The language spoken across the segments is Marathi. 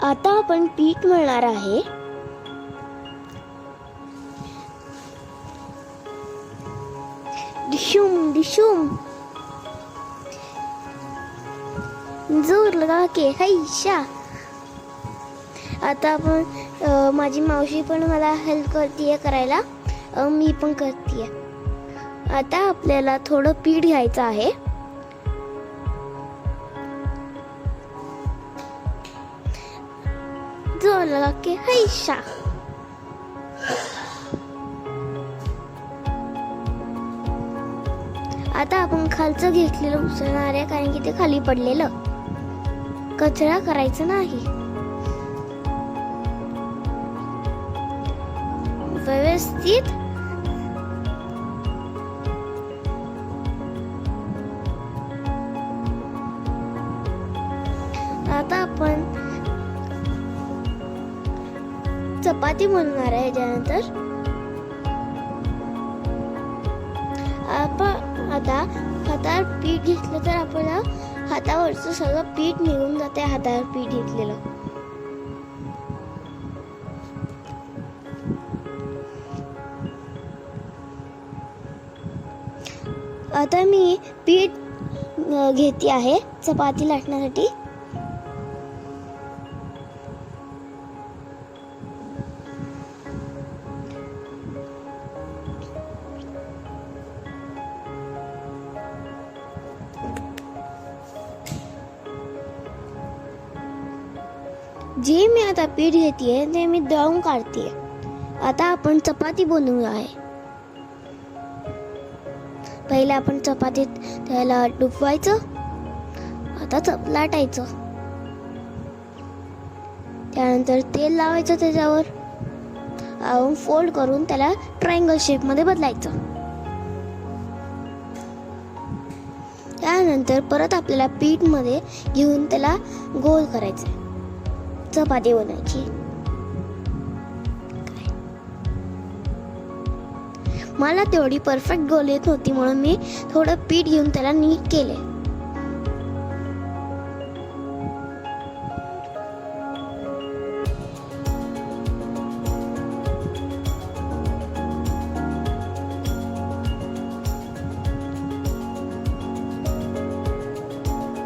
आता आपण पीठ मळणार आहे. डिशुम डिशुम जोर लगा के हैशा. आता आपण माझी मावशी पण मला हेल्प करतीये करायला, मी पण करतीये. आता आपल्याला थोडं पीठ घ्यायचं आहे. जोर लगा के हैशा. आता आपण खालचं घेतलेलं उसळणार आहे, कारण की ते खाली पडलेलं. कचरा करायचं नाही. व्यवस्थित आता आपण चपाती बनवणार आहे. त्यानंतर आपण आता हातावर पीठ घेतलं तर आपल्याला हातावरचं सगळं पीठ निघून जाते. हातावर पीठ घेतलेलं. आता मी पीठ घेते आहे चपाती लाटण्यासाठी. जे मी आता पीठ घेतेय ते मी दळून काढतेय. आता आपण चपाती बनवूया आहे. पहिले आपण चपातीत त्याला डुबवायचं. आता लाटायचं. त्यानंतर तेल लावायचं त्याच्यावर. फोल्ड करून त्याला ट्रायंगल शेप मध्ये बदलायचं. त्यानंतर परत आपल्याला पीठ मध्ये घेऊन त्याला गोल करायचं. चपाती बनवायची. मला तेवढी परफेक्ट गोल येत नव्हती, म्हणून मी थोडं पीठ घेऊन त्याला नीट केले.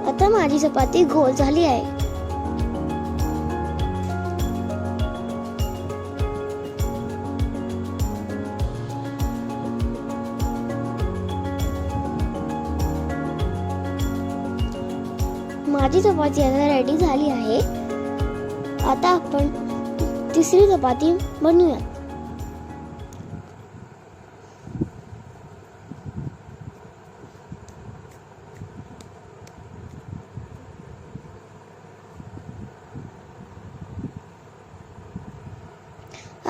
आता माझी चपाती गोल झाली आहे. माझी चपाती आता रेडी झाली आहे. आता आपण तिसरी चपाती बनवूया.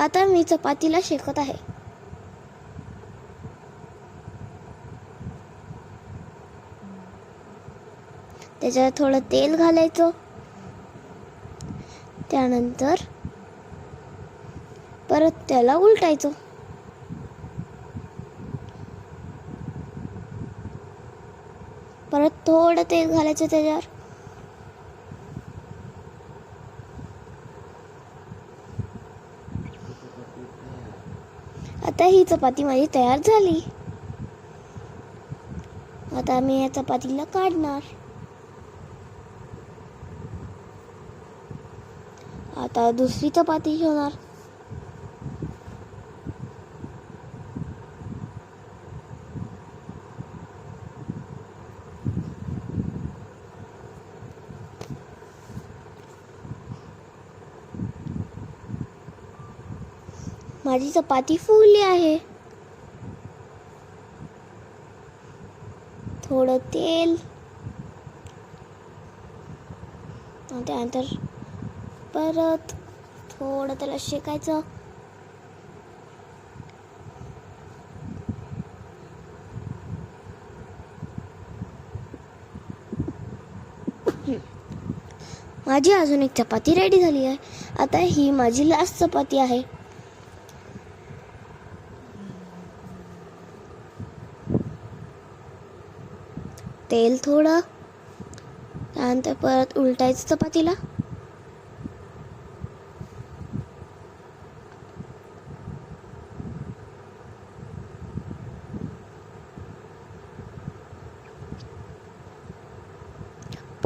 आता मी चपातीला शेकत आहे. त्याच्यात थोडं तेल घालायचं. त्यानंतर परत त्याला उलटायचं. परत थोडं तेल घालायचं त्याच्यावर. आता ही चपाती माझी तयार झाली. आता मी या चपातीला काढणार. आता दुसरी चपाती ठेवणार. माझी चपाती फुगली आहे. थोडं तेल. त्यानंतर परत थोडं त्याला शेकायचं. माझी अजून एक चपाती रेडी झाली आहे. आता ही माझी लास्ट चपाती आहे. तेल थोडं. त्यानंतर परत उलटायचं चपातीला.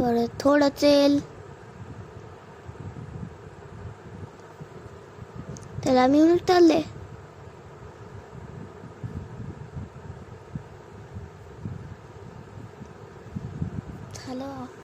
परत थोडं तेल, त्याला मी उलटवले.